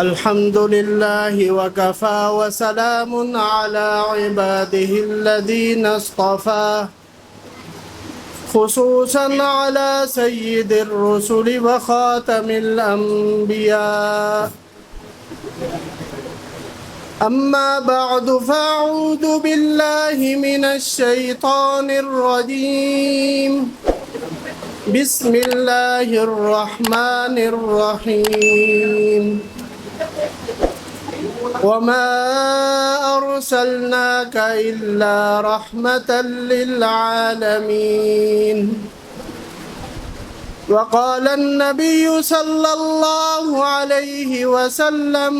الحمد لله وكفى وسلام على عباده الذين اصطفى خصوصا على سيد الرسل وخاتم الأنبياء أما بعد فأعوذ بالله من الشيطان الرجيم بسم الله الرحمن الرحيم وما أرسلناك إلا رحمة للعالمين وقال النبي صلى الله عليه وسلم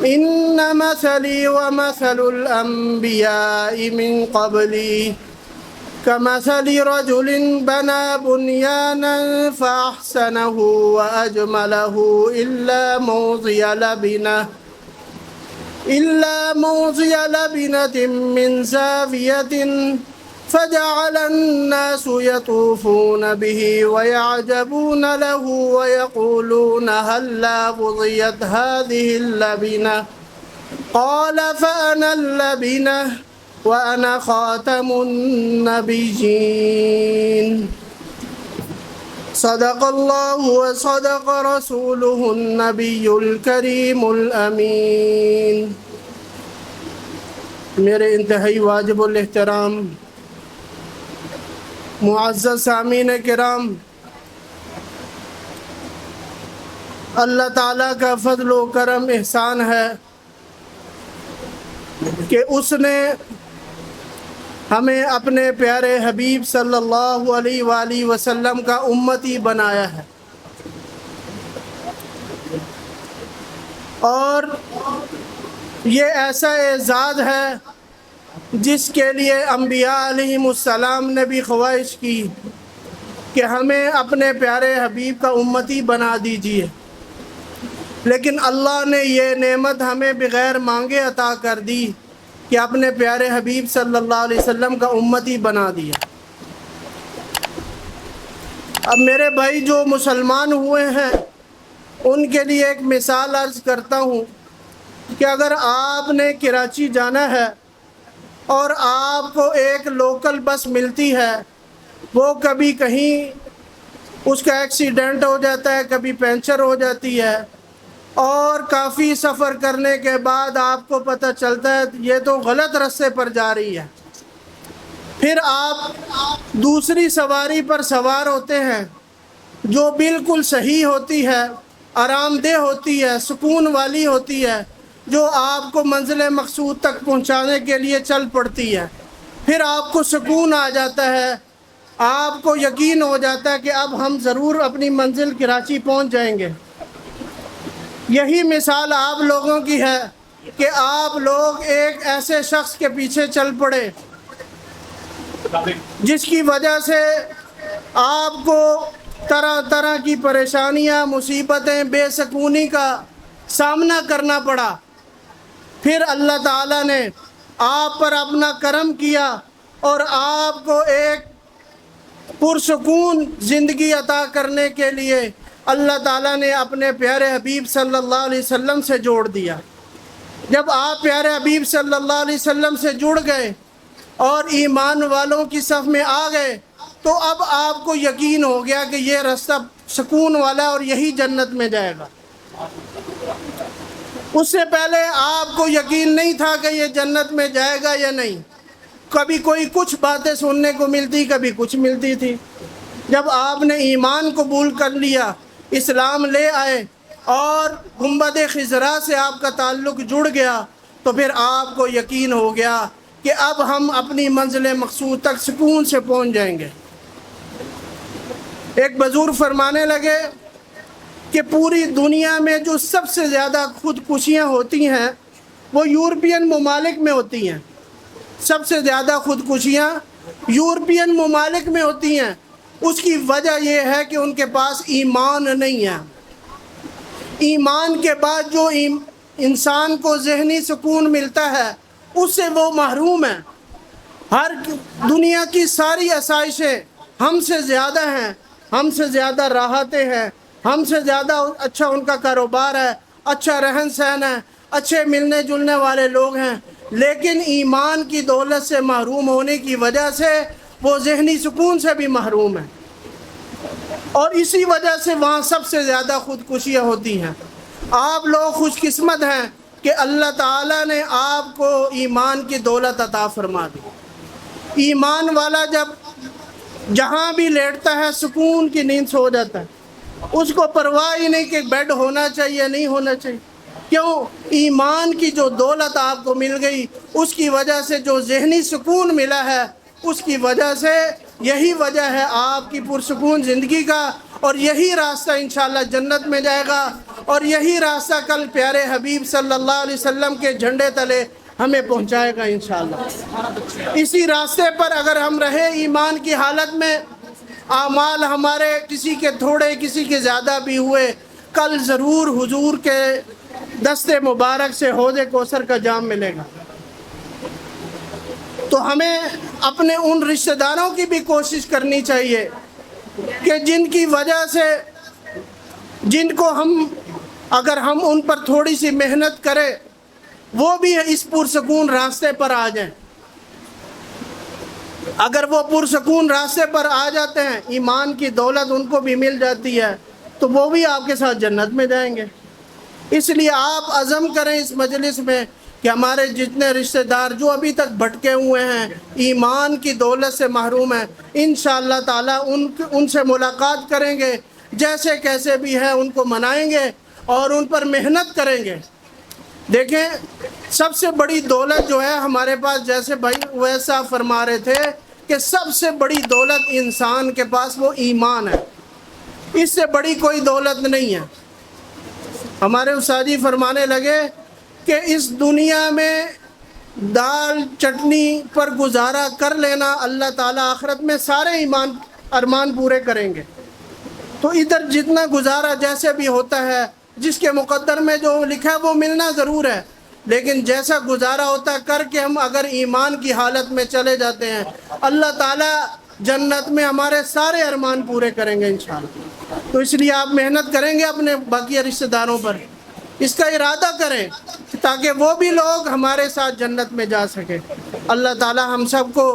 إن مثلي ومثل الأنبياء من قبلي كمثل رجل بنى بنيانا فأحسنه وأجمله إلا موضع لبنة من زاوية فجعل الناس يطوفون به ويعجبون له ويقولون هلا قضيت هذه اللبنة قال فأنا اللبنة وأنا خاتم النبيين صدق الله وصدق رسوله النبي الكريم الأمين۔ میرے انتہائی واجب الاحترام معزز سامعین کرام، اللہ تعالیٰ کا فضل و کرم احسان ہے کہ اس نے ہمیں اپنے پیارے حبیب صلی اللہ علیہ وآلہ وسلم کا امتی بنایا ہے، اور یہ ایسا اعزاز ہے جس کے لیے انبیاء علیہم السلام نے بھی خواہش کی کہ ہمیں اپنے پیارے حبیب کا امتی بنا دیجیے، لیکن اللہ نے یہ نعمت ہمیں بغیر مانگے عطا کر دی کہ اپنے پیارے حبیب صلی اللہ علیہ وسلم کا امتی بنا دیا۔ اب میرے بھائی جو مسلمان ہوئے ہیں ان کے لیے ایک مثال عرض کرتا ہوں کہ اگر آپ نے کراچی جانا ہے اور آپ کو ایک لوکل بس ملتی ہے، وہ کبھی کہیں اس کا ایکسیڈنٹ ہو جاتا ہے، کبھی پنچر ہو جاتی ہے، اور کافی سفر کرنے کے بعد آپ کو پتہ چلتا ہے یہ تو غلط راستے پر جا رہی ہے، پھر آپ دوسری سواری پر سوار ہوتے ہیں جو بالکل صحیح ہوتی ہے، آرام دہ ہوتی ہے، سکون والی ہوتی ہے، جو آپ کو منزل مقصود تک پہنچانے کے لیے چل پڑتی ہے، پھر آپ کو سکون آ جاتا ہے، آپ کو یقین ہو جاتا ہے کہ اب ہم ضرور اپنی منزل کراچی پہنچ جائیں گے۔ یہی مثال آپ لوگوں کی ہے کہ آپ لوگ ایک ایسے شخص کے پیچھے چل پڑے جس کی وجہ سے آپ کو طرح طرح کی پریشانیاں، مصیبتیں، بے سکونی کا سامنا کرنا پڑا، پھر اللہ تعالیٰ نے آپ پر اپنا کرم کیا اور آپ کو ایک پرسکون زندگی عطا کرنے کے لیے اللہ تعالیٰ نے اپنے پیارے حبیب صلی اللہ علیہ وسلم سے جوڑ دیا۔ جب آپ پیارے حبیب صلی اللہ علیہ وسلم سے جڑ گئے اور ایمان والوں کی صف میں آ گئے تو اب آپ کو یقین ہو گیا کہ یہ راستہ سکون والا اور یہی جنت میں جائے گا۔ اس سے پہلے آپ کو یقین نہیں تھا کہ یہ جنت میں جائے گا یا نہیں، کبھی کوئی کچھ باتیں سننے کو ملتی، کبھی کچھ ملتی تھی۔ جب آپ نے ایمان قبول کر لیا، اسلام لے آئے اور گنبد خضرا سے آپ کا تعلق جڑ گیا تو پھر آپ کو یقین ہو گیا کہ اب ہم اپنی منزل مقصود تک سکون سے پہنچ جائیں گے۔ ایک بزرگ فرمانے لگے کہ پوری دنیا میں جو سب سے زیادہ خودکشیاں ہوتی ہیں وہ یورپین ممالک میں ہوتی ہیں، سب سے زیادہ خودکشیاں یورپین ممالک میں ہوتی ہیں۔ اس کی وجہ یہ ہے کہ ان کے پاس ایمان نہیں ہے۔ ایمان کے بعد جو انسان کو ذہنی سکون ملتا ہے اس سے وہ محروم ہے۔ ہر دنیا کی ساری آسائشیں ہم سے زیادہ ہیں، ہم سے زیادہ راحتیں ہیں، ہم سے زیادہ اچھا ان کا کاروبار ہے، اچھا رہن سہن ہے، اچھے ملنے جلنے والے لوگ ہیں، لیکن ایمان کی دولت سے محروم ہونے کی وجہ سے وہ ذہنی سکون سے بھی محروم ہیں، اور اسی وجہ سے وہاں سب سے زیادہ خودکشیاں ہوتی ہیں۔ آپ لوگ خوش قسمت ہیں کہ اللہ تعالیٰ نے آپ کو ایمان کی دولت عطا فرما دی۔ ایمان والا جب جہاں بھی لیٹتا ہے سکون کی نیند سو جاتا ہے، اس کو پرواہ ہی نہیں کہ بیڈ ہونا چاہیے نہیں ہونا چاہیے۔ کیوں؟ ایمان کی جو دولت آپ کو مل گئی، اس کی وجہ سے جو ذہنی سکون ملا ہے، اس کی وجہ سے یہی وجہ ہے آپ کی پرسکون زندگی کا، اور یہی راستہ انشاءاللہ جنت میں جائے گا، اور یہی راستہ کل پیارے حبیب صلی اللہ علیہ وسلم کے جھنڈے تلے ہمیں پہنچائے گا انشاءاللہ۔ اسی راستے پر اگر ہم رہے ایمان کی حالت میں، اعمال ہمارے کسی کے تھوڑے کسی کے زیادہ بھی ہوئے، کل ضرور حضور کے دست مبارک سے حوض کوثر کا جام ملے گا۔ تو ہمیں اپنے ان رشتہ داروں کی بھی کوشش کرنی چاہیے کہ جن کی وجہ سے، جن کو اگر ہم ان پر تھوڑی سی محنت کریں، وہ بھی اس پرسکون راستے پر آ جائیں۔ اگر وہ پرسکون راستے پر آ جاتے ہیں، ایمان کی دولت ان کو بھی مل جاتی ہے، تو وہ بھی آپ کے ساتھ جنت میں جائیں گے۔ اس لیے آپ عزم کریں اس مجلس میں کہ ہمارے جتنے رشتہ دار جو ابھی تک بھٹکے ہوئے ہیں، ایمان کی دولت سے محروم ہیں، انشاءاللہ تعالیٰ ان سے ملاقات کریں گے، جیسے کیسے بھی ہیں ان کو منائیں گے اور ان پر محنت کریں گے۔ دیکھیں، سب سے بڑی دولت جو ہے ہمارے پاس، جیسے بھائی ویسا فرما رہے تھے کہ سب سے بڑی دولت انسان کے پاس وہ ایمان ہے، اس سے بڑی کوئی دولت نہیں ہے۔ ہمارے استاد جی فرمانے لگے کہ اس دنیا میں دال چٹنی پر گزارا کر لینا، اللہ تعالیٰ آخرت میں سارے ارمان پورے کریں گے۔ تو ادھر جتنا گزارا جیسے بھی ہوتا ہے، جس کے مقدر میں جو لکھا ہے وہ ملنا ضرور ہے، لیکن جیسا گزارا ہوتا ہے کر کے ہم اگر ایمان کی حالت میں چلے جاتے ہیں، اللہ تعالیٰ جنت میں ہمارے سارے ارمان پورے کریں گے انشاءاللہ۔ تو اس لیے آپ محنت کریں گے اپنے باقی رشتہ داروں پر، اس کا ارادہ کریں تاکہ وہ بھی لوگ ہمارے ساتھ جنت میں جا سکیں۔ اللہ تعالیٰ ہم سب کو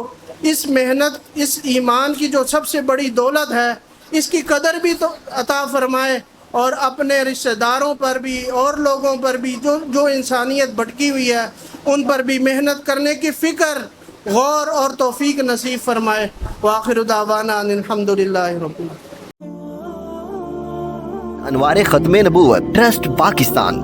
اس محنت، اس ایمان کی جو سب سے بڑی دولت ہے، اس کی قدر بھی تو عطا فرمائے، اور اپنے رشتہ داروں پر بھی اور لوگوں پر بھی جو انسانیت بھٹکی ہوئی ہے ان پر بھی محنت کرنے کی فکر، غور اور توفیق نصیب فرمائے۔ وآخر دعوانا ان الحمدللہ رب العالمین۔ انوار ختم نبوت ٹرسٹ پاکستان